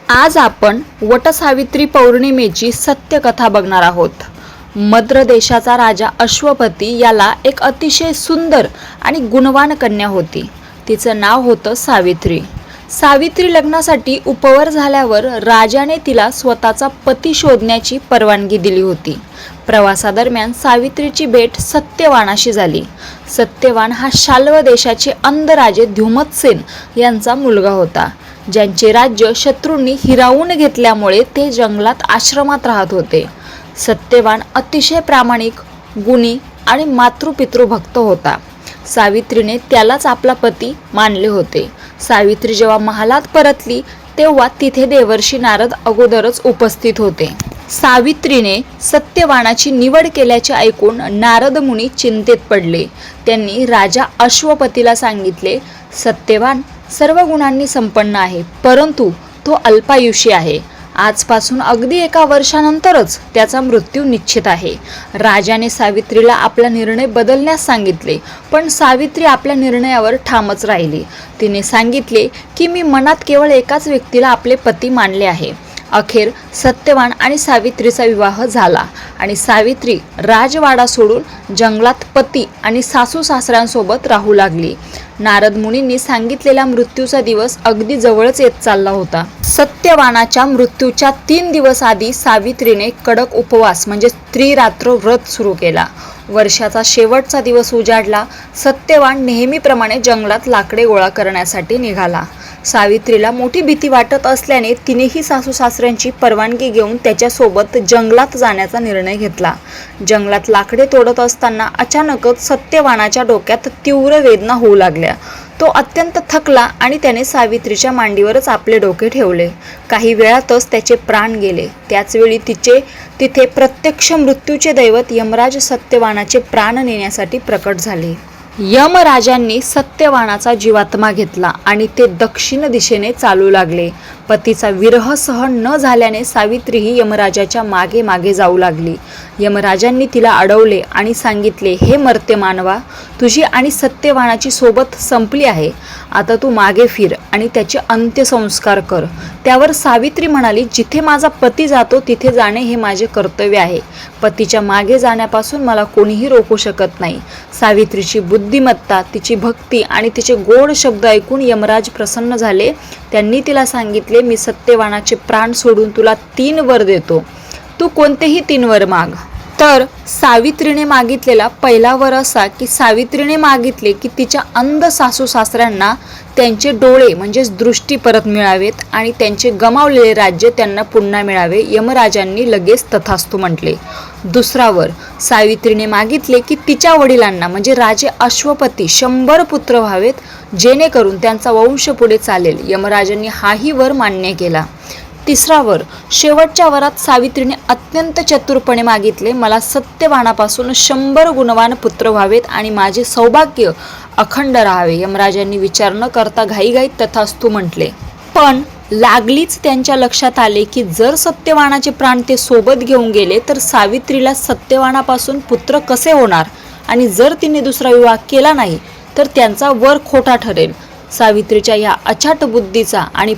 आज आपण वटसावित्री पौर्णिमेची सत्यकथा बघणार आहोत। मद्र देशाचा राजा अश्वपती याला एक अतिशय सुंदर आणि गुणवान कन्या होती। तिचं नाव होतं सावित्री। सावित्री लग्नासाठी उपवर झाल्यावर राजाने तिला स्वतःचा पती शोधण्याची परवानगी दिली होती। प्रवासादरम्यान सावित्रीची भेट सत्यवानाशी झाली। सत्यवान हा शाल्व देशाचे अंधराजे द्युमत्सेन यांचा मुलगा होता, ज्यांचे राज्य शत्रूंनी हिरावून घेतल्यामुळे ते जंगलात आश्रमात राहत होते। सत्यवान अतिशय प्रामाणिक, गुणी आणि मातृपितृभक्त होता। सावित्रीने त्यालाच आपला पती मानले होते। सावित्री जेव्हा महालात परतली तेव्हा तिथे देवर्षी नारद अगोदरच उपस्थित होते। सावित्रीने सत्यवानाची निवड केल्याचे ऐकून नारद मुनी चिंतेत पडले। त्यांनी राजा अश्वपतीला सांगितले, सत्यवान सर्व गुणांनी संपन्न आहे, परंतु तो अल्पायुषी आहे। आजपासून अगदी 1 वर्षानंतरच त्याचा मृत्यू निश्चित आहे। राजाने सावित्रीला आपला निर्णय बदलण्यास सांगितले, पण सावित्री आपल्या निर्णयावर ठामच राहिली। तिने सांगितले की मी मनात केवळ एकाच व्यक्तीला आपले पती मानले आहे। अखेर सत्यवान आणि सावित्रीचा विवाह झाला आणि सावित्री राजवाडा सोडून जंगलात पती आणि सासू सासऱ्यांसोबत राहू लागली। नारद मुनींनी सांगितलेला मृत्यूचा दिवस अगदी जवळच येत चालला होता। सत्यवानाच्या मृत्यूच्या 3 दिवस आधी सावित्रीने कडक उपवास म्हणजे त्रिरात्र व्रत सुरू केला। वर्षाचा शेवटचा दिवस उजाडला। सत्यवान नेहमीप्रमाणे जंगलात लाकडे गोळा करण्यासाठी निघाला। सावित्रीला मोठी भीती वाटत असल्याने तिनेही सासू सासऱ्यांची परवानगी घेऊन त्याच्यासोबत जंगलात जाण्याचा निर्णय घेतला। जंगलात लाकडे तोडत असताना अचानकच सत्यवानाच्या डोक्यात तीव्र वेदना होऊ लागल्या। तो अत्यंत थकला आणि त्याने सावित्रीच्या मांडीवरच आपले डोके ठेवले। काही वेळातच त्याचे प्राण गेले। त्याचवेळी तिथे प्रत्यक्ष मृत्यूचे दैवत यमराज सत्यवानाचे प्राण नेण्यासाठी प्रकट झाले। यमराजांनी सत्यवानाचा जीवात्मा घेतला आणि ते दक्षिण दिशेने चालू लागले। पतीचा विरह सहन न झाल्याने सावित्रीही यमराजाच्या मागे मागे जाऊ लागली। यमराजांनी तिला अडवले आणि सांगितले, हे मर्त्य मानवा, तुझी आणि सत्यवानाची सोबत संपली आहे। आता तू मागे फिर आणि त्याचे अंत्यसंस्कार कर। त्यावर सावित्री म्हणाली, जिथे माझा पती जातो तिथे जाणे हे माझे कर्तव्य आहे। पतीच्या मागे जाण्यापासून मला कोणीही रोखू शकत नाही। सावित्रीची बुद्धिमत्ता, तिची भक्ती आणि तिचे गोड शब्द ऐकून यमराज प्रसन्न झाले। त्यांनी तिला सांगितले, मी सत्यवानाचे प्राण सोडून तुला 3 वर देतो, तू कोणतेही 3 वर माग। तर सावित्रीने मागितलेला पहिला वर असा की सावित्रीने मागितले की तिच्या अंध सासू सासऱ्यांना त्यांचे डोळे म्हणजेच दृष्टी परत मिळावेत आणि त्यांचे गमावलेले राज्य त्यांना पुन्हा मिळावे। यमराजांनी लगेच तथास्तु म्हटले। दुसरा वर सावित्रीने मागितले की तिच्या वडिलांना म्हणजे राजे अश्वपती 100 पुत्र व्हावेत, जेणेकरून त्यांचा वंश पुढे चालेल। यमराजांनी हाही वर मान्य केला। तिसरा वर शेवटच्या वरात सावित्रीने अत्यंत चतुरपणे मागितले, मला सत्यवानापासून 100 गुणवान पुत्र व्हावेत आणि माझे सौभाग्य अखंड राहावे। यमराजांनी विचार न करता घाईघाईत तथास्तु म्हटले। पण लागलीच त्यांच्या लक्षात आले की जर सत्यवानाचे प्राण ते सोबत घेऊन गेले तर सावित्रीला सत्यवानापासून पुत्र कसे होणार आणि जर तिने दुसरा विवाह केला नाही तर त्यांचा वर खोटा ठरेल। सावित्रीच्या या अचाट बुद्धीचा आणि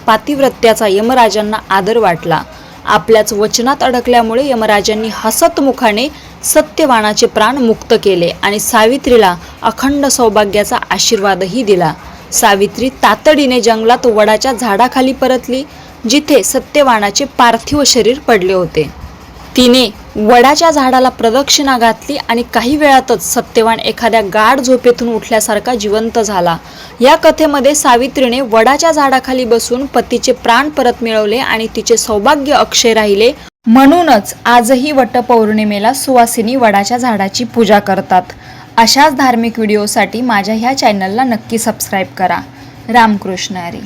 पातिव्रत्याचा यमराजांना आदर वाटला। आपल्याच वचनात अडकल्यामुळे यमराजांनी हसतमुखाने सत्यवानाचे प्राण मुक्त केले आणि सावित्रीला अखंड सौभाग्याचा आशीर्वादही दिला। सावित्री तातडीने जंगलात वडाच्या झाडाखाली परतली, जिथे सत्यवानाचे पार्थिव शरीर पडले होते। तिने वडाच्या झाडाला प्रदक्षिणा घातली आणि काही वेळातच सत्यवान एखाद्या गाढ झोपेतून उठल्यासारखा जिवंत झाला। या कथेमध्ये सावित्रीने वडाच्या झाडाखाली बसून पतीचे प्राण परत मिळवले आणि तिचे सौभाग्य अक्षय राहिले। म्हणूनच आजही वटपौर्णिमेला सुवासिनी वडाच्या झाडाची पूजा करतात। अशाच धार्मिक व्हिडिओसाठी माझ्या ह्या चॅनलला नक्की सबस्क्राईब करा। रामकृष्ण हरी।